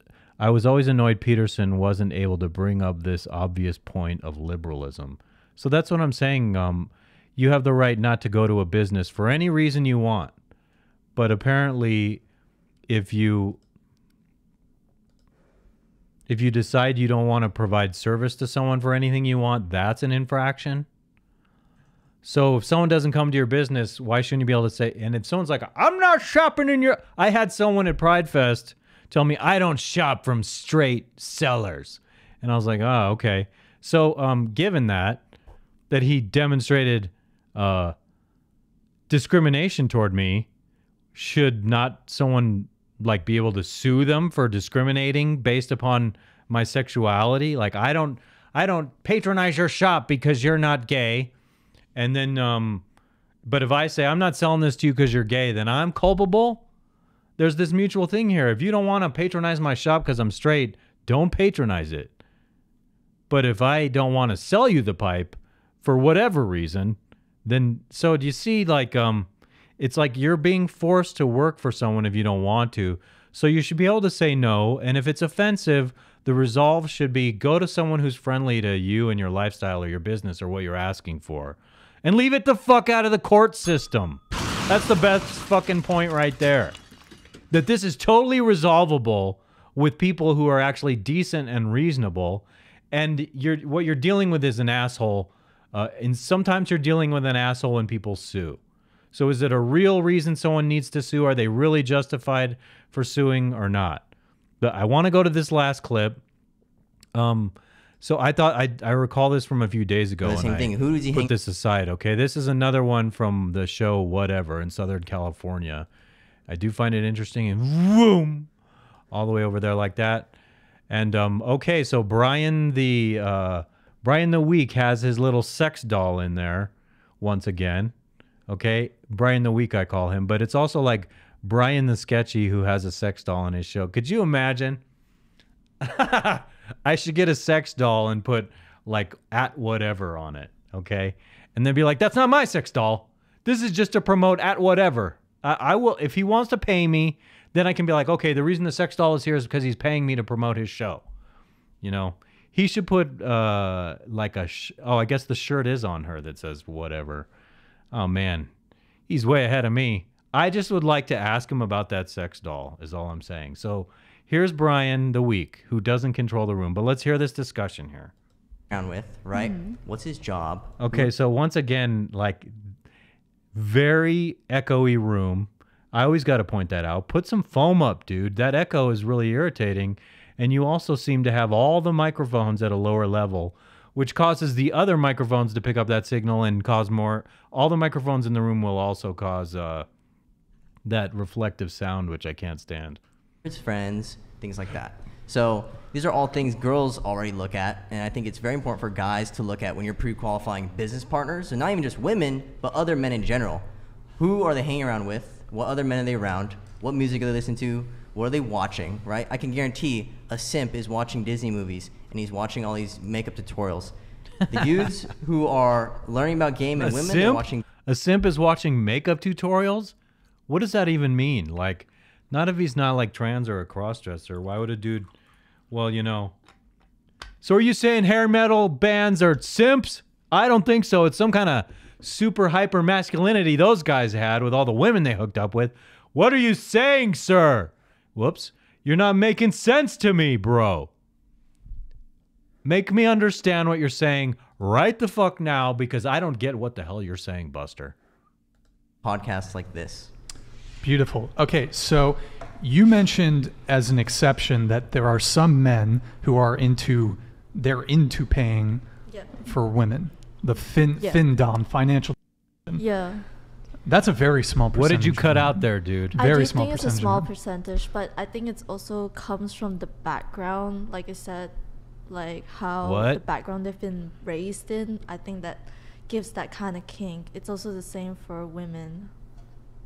wasn't able to bring up this obvious point of liberalism. So that's what I'm saying. You have the right not to go to a business for any reason you want. But apparently, if you decide you don't want to provide service to someone for anything you want, that's an infraction. So if someone doesn't come to your business, why shouldn't you be able to say, and if someone's like, I'm not shopping in your, I had someone at Pride Fest tell me I don't shop from straight sellers. And I was like, oh, okay. So given that he demonstrated discrimination toward me, should not someone like be able to sue them for discriminating based upon my sexuality? Like I don't patronize your shop because you're not gay. And then, but if I say I'm not selling this to you because you're gay, then I'm culpable. There's this mutual thing here. If you don't want to patronize my shop because I'm straight, don't patronize it. But if I don't want to sell you the pipe for whatever reason, then so do you see? Like, it's like you're being forced to work for someone if you don't want to. So you should be able to say no. And if it's offensive, the resolve should be go to someone who's friendly to you and your lifestyle or your business or what you're asking for. And leave it the fuck out of the court system. That's the best fucking point right there. That this is totally resolvable with people who are actually decent and reasonable. And what you're dealing with is an asshole. And sometimes you're dealing with an asshole when people sue. So is it a real reason someone needs to sue? Are they really justified for suing or not? But I want to go to this last clip. So I thought I recall this from a few days ago. The same thing. Who does he put this aside? Okay, this is another one from the show Whatever in Southern California. I do find it interesting, and boom, all the way over there like that. And okay, so Brian the Week has his little sex doll in there once again. Okay, Brian the Week I call him, but it's also like Brian the Sketchy who has a sex doll in his show. Could you imagine? I should get a sex doll and put like at whatever on it, okay? And then be like, that's not my sex doll. This is just to promote at whatever. I will, if he wants to pay me, then I can be like, okay, the reason the sex doll is here is because he's paying me to promote his show. You know, he should put like I guess the shirt is on her that says whatever. Oh man, he's way ahead of me. I just would like to ask him about that sex doll is all I'm saying. So here's Brian the Week, who doesn't control the room. But let's hear this discussion here. With, right? What's his job? Okay, so once again, like, very echoey room. I always got to point that out. Put some foam up, dude. That echo is really irritating. And you also seem to have all the microphones at a lower level, which causes the other microphones to pick up that signal and cause more. All the microphones in the room will also cause that reflective sound, which I can't stand. His friends, things like that. So these are all things girls already look at, and I think it's very important for guys to look at when you're pre-qualifying business partners, and not even just women, but other men in general. Who are they hanging around with? What other men are they around? What music are they listening to? What are they watching, right? I can guarantee a simp is watching Disney movies, and he's watching all these makeup tutorials. The dudes who are learning about game and women are watching... A simp is watching makeup tutorials? What does that even mean? Like... Not if he's not like trans or a crossdresser. Why would a dude... Well, you know. So are you saying hair metal bands are simps? I don't think so. It's some kind of super hyper masculinity those guys had with all the women they hooked up with. What are you saying, sir? Whoops. You're not making sense to me, bro. Make me understand what you're saying right the fuck now, because I don't get what the hell you're saying, Buster. Podcasts like this. Beautiful. Okay, so you mentioned as an exception that there are some men who are into paying for women. The FinDom, financial. Yeah. That's a very small percentage. What did you cut out there, dude? Very small I think percentage. it's a small percentage, but I think it's also comes from the background, like I said, like how the background they've been raised in. I think that gives that kind of kink. It's also the same for women.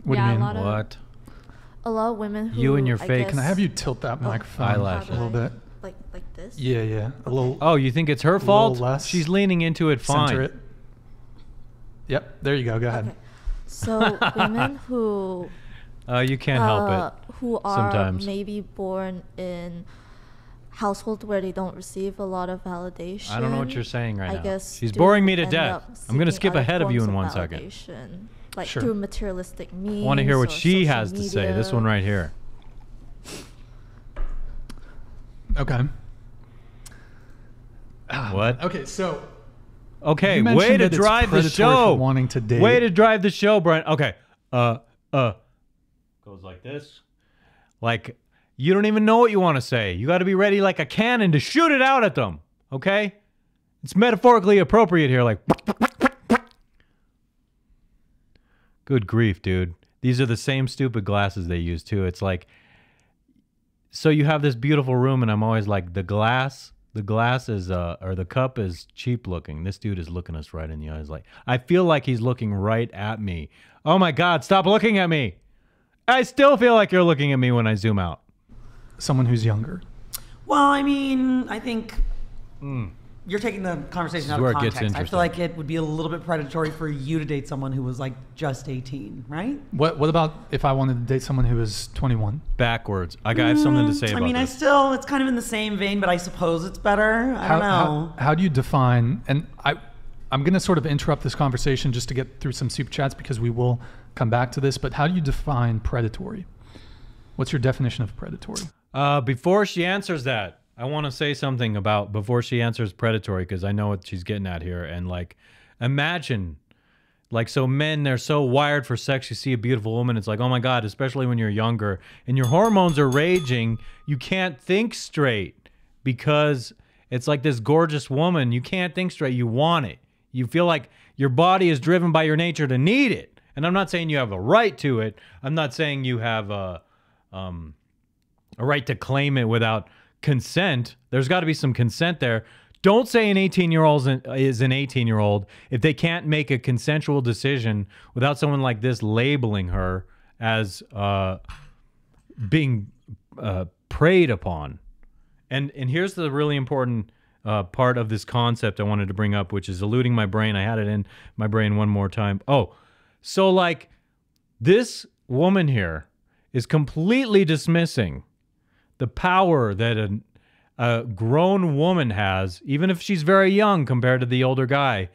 What do you mean? A lot of women who... You and your fake... Can I have you tilt that microphone eyelash a little bit? Like this? Yeah. A little... Oh, you think it's her fault? Less. She's leaning into it fine. Center it. Yep, there you go. Go ahead. Okay. So women who... you can't help it. Who are sometimes. Maybe born in households where they don't receive a lot of validation. I don't know what you're saying right now. I guess she's boring me to death. I'm going to skip ahead of you in 1 second. Like through materialistic means. I want to hear what she has to say. This one right here. Okay. What? Okay, so Okay, You way mentioned to that it's drive the predatory show. for wanting to date. Way to drive the show, Brian. Okay. Goes like this. Like, you don't even know what you want to say. You got to be ready like a cannon to shoot it out at them. Okay? It's metaphorically appropriate here. Like, good grief, dude. These are the same stupid glasses they use, too. It's like, so you have this beautiful room, and I'm always like, the glass is, or the cup is cheap looking. This dude is looking us right in the eyes. Like, I feel like he's looking right at me. Oh my God, stop looking at me. I still feel like you're looking at me when I zoom out. Someone who's younger. Well, I mean, I think you're taking the conversation out of context. I feel like it would be a little bit predatory for you to date someone who was like just 18, right? What about if I wanted to date someone who was 21? Backwards. I have something to say about this. I mean, it's kind of in the same vein, but I suppose it's better. I don't know. How do you define, and I'm going to sort of interrupt this conversation just to get through some super chats because we will come back to this, but how do you define predatory? What's your definition of predatory? Before she answers that, I want to say something about before she answers predatory, because I know what she's getting at here. And like, imagine, like, so men, they're so wired for sex. You see a beautiful woman, it's like, oh my God, especially when you're younger and your hormones are raging, you can't think straight because it's like this gorgeous woman. You can't think straight. You want it. You feel like your body is driven by your nature to need it. And I'm not saying you have a right to it. I'm not saying you have a right to claim it without consent. There's got to be some consent there. Don't say an 18-year-old is an 18-year-old if they can't make a consensual decision without someone like this labeling her as being preyed upon. And here's the really important part of this concept I wanted to bring up, which is eluding my brain. I had it in my brain one more time. Oh, so like this woman here is completely dismissing the power that a grown woman has, even if she's very young compared to the older guy,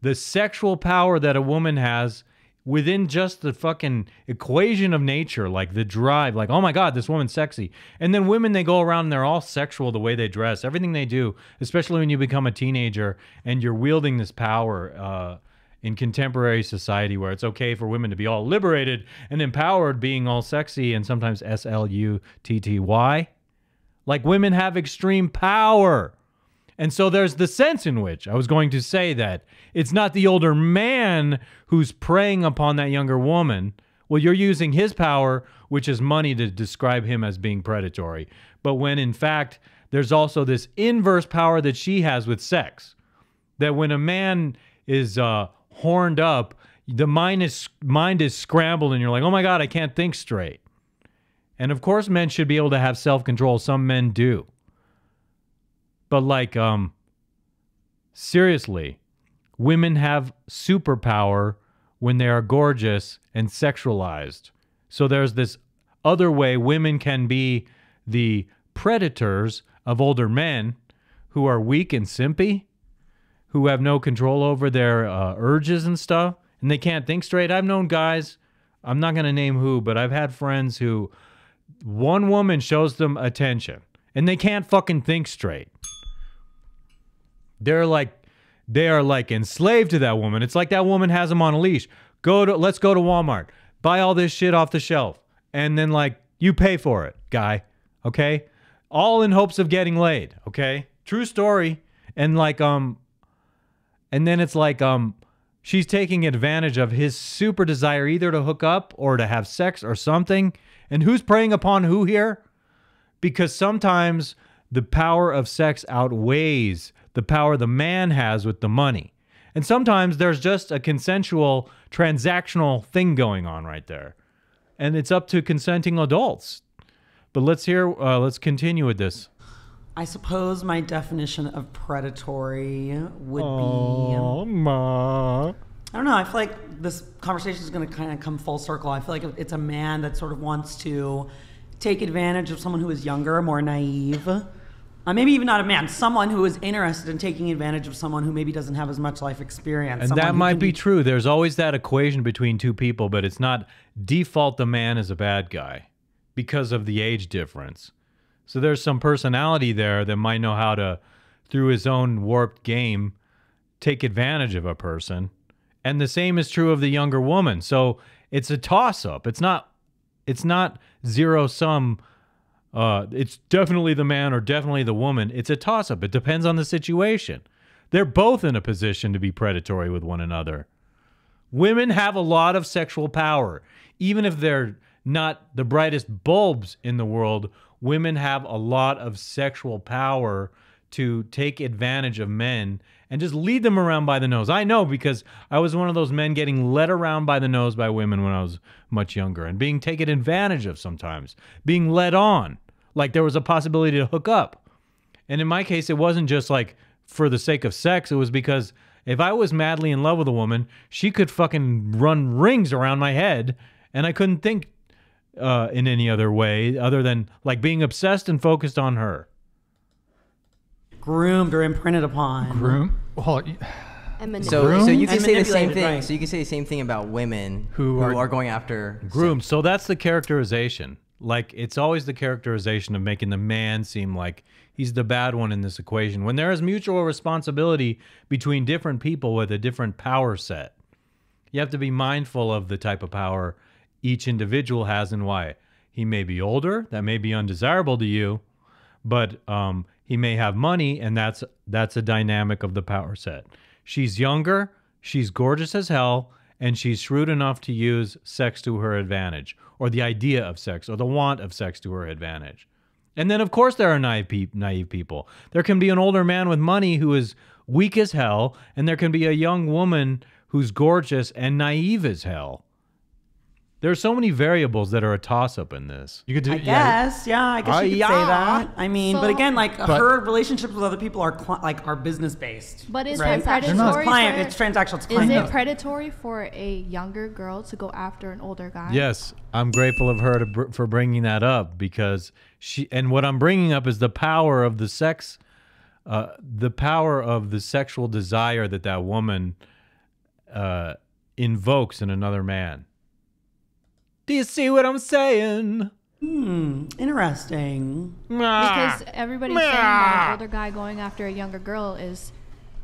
the sexual power that a woman has within just the fucking equation of nature, like the drive, like, oh my God, this woman's sexy. And then women, they go around and they're all sexual, the way they dress, everything they do, especially when you become a teenager and you're wielding this power in contemporary society where it's okay for women to be all liberated and empowered, being all sexy and sometimes S-L-U-T-T-Y. Like, women have extreme power. And so there's the sense in which I was going to say that it's not the older man who's preying upon that younger woman. Well, you're using his power, which is money, to describe him as being predatory. But when in fact, there's also this inverse power that she has with sex. That when a man is horned up, the mind is scrambled and you're like, oh my God, I can't think straight. And of course, men should be able to have self-control. Some men do. But like, seriously, women have superpower when they are gorgeous and sexualized. So there's this other way women can be the predators of older men who are weak and simpy, who have no control over their urges and stuff, and they can't think straight. I've known guys, I'm not going to name who, but I've had friends who one woman shows them attention and they can't fucking think straight. They are like enslaved to that woman. It's like that woman has them on a leash. Let's go to Walmart, buy all this shit off the shelf, and then like you pay for it, guy. Okay, all in hopes of getting laid. Okay, true story. And like and then it's like she's taking advantage of his super desire either to hook up or to have sex or something. And who's preying upon who here? Because sometimes the power of sex outweighs the power the man has with the money. And sometimes there's just a consensual, transactional thing going on right there. And it's up to consenting adults. But let's continue with this. I suppose my definition of predatory would be... I don't know. I feel like this conversation is going to kind of come full circle. I feel like it's a man that sort of wants to take advantage of someone who is younger, more naive. Maybe even not a man, someone who is interested in taking advantage of someone who maybe doesn't have as much life experience. And that might be true. There's always that equation between two people, but it's not default the man is a bad guy because of the age difference. So there's some personality there that might know how to, through his own warped game, take advantage of a person. And the same is true of the younger woman. So it's a toss-up. It's not zero sum. It's definitely the man or definitely the woman. It's a toss-up. It depends on the situation. They're both in a position to be predatory with one another. Women have a lot of sexual power. Even if they're not the brightest bulbs in the world, women have a lot of sexual power to take advantage of men and just lead them around by the nose. I know, because I was one of those men getting led around by the nose by women when I was much younger and being taken advantage of sometimes, being led on, like there was a possibility to hook up. And in my case, it wasn't just like for the sake of sex. It was because if I was madly in love with a woman, she could fucking run rings around my head, and I couldn't think in any other way other than like being obsessed and focused on her. Groomed or imprinted upon. So you can say the same thing. Right. So you can say the same thing about women who are going after groomed. So that's the characterization. Like, it's always the characterization of making the man seem like he's the bad one in this equation, when there is mutual responsibility between different people with a different power set. You have to be mindful of the type of power each individual has and why. He may be older, that may be undesirable to you, but he may have money, and that's a dynamic of the power set. She's younger, she's gorgeous as hell, and she's shrewd enough to use sex to her advantage, or the idea of sex, or the want of sex to her advantage. And then, of course, there are naive people. There can be an older man with money who is weak as hell, and there can be a young woman who's gorgeous and naive as hell. There's so many variables that are a toss-up in this. You could do, I guess you could say that. I mean, but again, like her relationships with other people are business based. But is right? it predatory? It's transactional. It's is it predatory for a younger girl to go after an older guy? Yes, I'm grateful of her for bringing that up, because and what I'm bringing up is the power of the sex, the power of the sexual desire that woman invokes in another man. Do you see what I'm saying? Interesting. Because everybody's saying that an older guy going after a younger girl is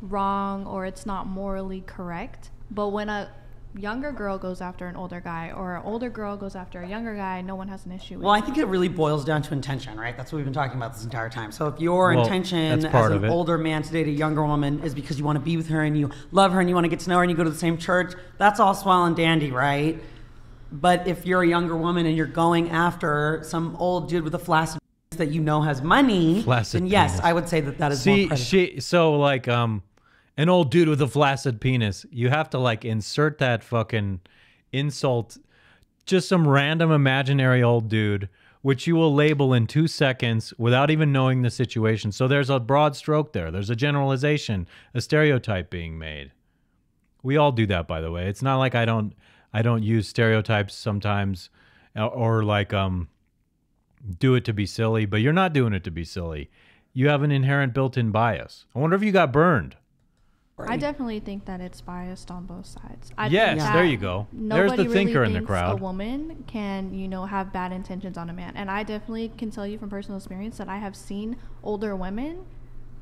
wrong, or it's not morally correct. But when a younger girl goes after an older guy, or an older girl goes after a younger guy, no one has an issue with I think it really boils down to intention, right? That's what we've been talking about this entire time. So if your intention as an older man to date a younger woman is because you want to be with her and you love her and you want to get to know her and you go to the same church, that's all swell and dandy, right? But if you're a younger woman and you're going after some old dude with a flaccid penis that you know has money, then yes, penis. I would say that is more predatory. So like an old dude with a flaccid penis, you have to like insert that fucking insult, just some random imaginary old dude, which you will label in 2 seconds without even knowing the situation. So there's a broad stroke there. There's a generalization, a stereotype being made. We all do that, by the way. It's not like I don't use stereotypes sometimes, or like do it to be silly, but you're not doing it to be silly. You have an inherent built-in bias. I wonder if you got burned. I definitely think that it's biased on both sides. Yes, there you go. There's the thinker in the crowd. A woman can, have bad intentions on a man. And I definitely can tell you from personal experience that I have seen older women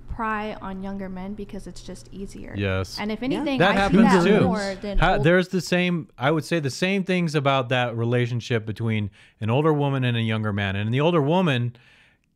pry on younger men because it's just easier. Yes. And if anything, that I see happens that too. more than there's the same, I would say the same things about that relationship between an older woman and a younger man. And the older woman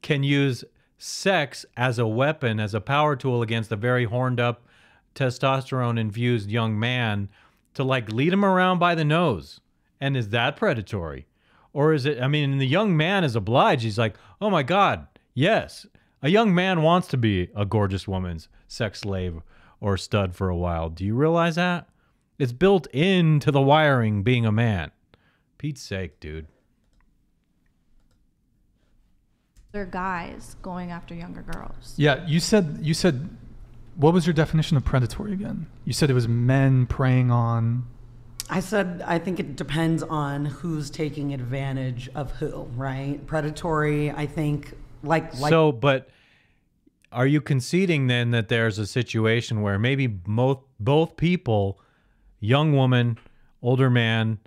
can use sex as a weapon, as a power tool against a very horned up, testosterone infused young man to like lead him around by the nose. And is that predatory? Or is it, the young man is obliged. He's like, oh my God, yes. A young man wants to be a gorgeous woman's sex slave or stud for a while. Do you realize that? It's built into the wiring being a man. Pete's sake, dude. They're guys going after younger girls. Yeah, you said what was your definition of predatory again? You said it was men preying on. I said I think it depends on who's taking advantage of who, right? Predatory, I think, like. So, but are you conceding then that there's a situation where maybe both people, young woman, older man,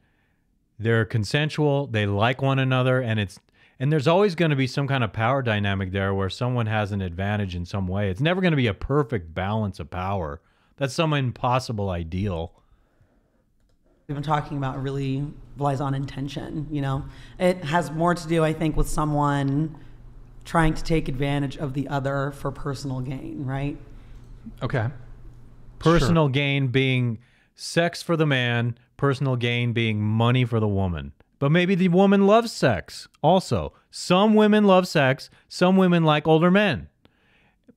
they're consensual, they like one another, and there's always going to be some kind of power dynamic there where someone has an advantage in some way. It's never going to be a perfect balance of power. That's some impossible ideal. We've been talking about really relies on intention, you know? It has more to do, I think, with someone trying to take advantage of the other for personal gain, right? Okay. Personal gain being sex for the man, personal gain being money for the woman. But maybe the woman loves sex also. Some women love sex, some women like older men.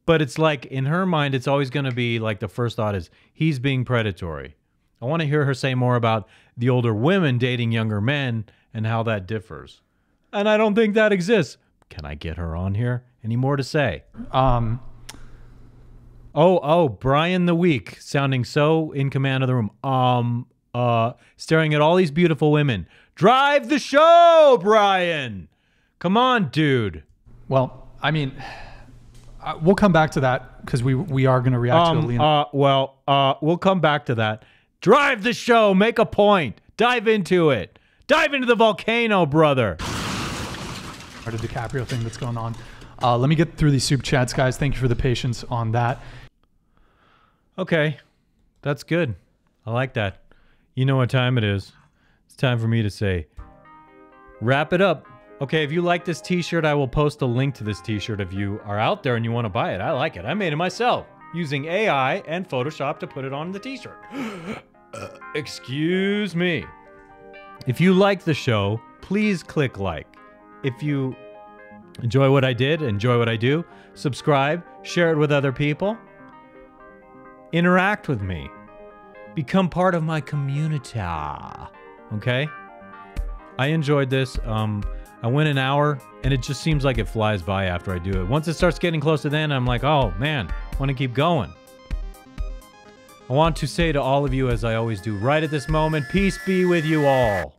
But it's like, in her mind, it's always going to be like the first thought is, he's being predatory. I want to hear her say more about the older women dating younger men and how that differs. And I don't think that exists. Can I get her on here? Any more to say? Brian the Weak, sounding so in command of the room. Staring at all these beautiful women. Drive the show, Brian! Come on, dude. Well, I mean, we'll come back to that because we are going to react to Alina. We'll come back to that. Drive the show. Make a point. Dive into it. Dive into the volcano, brother. Or the DiCaprio thing that's going on. Let me get through these super chats, guys. Thank you for the patience on that. Okay. That's good. I like that. You know what time it is. It's time for me to say, wrap it up. Okay, if you like this t-shirt, I will post a link to this t-shirt if you are out there and you want to buy it. I like it. I made it myself using AI and Photoshop to put it on the t-shirt. Excuse me. If you like the show, please click like. If you enjoy what I did, enjoy what I do, subscribe, share it with other people. Interact with me. Become part of my community. Okay? I enjoyed this. I went an hour, and it just seems like it flies by after I do it. Once it starts getting close to the end, I'm like, oh, man, I want to keep going. I want to say to all of you, as I always do right at this moment, peace be with you all.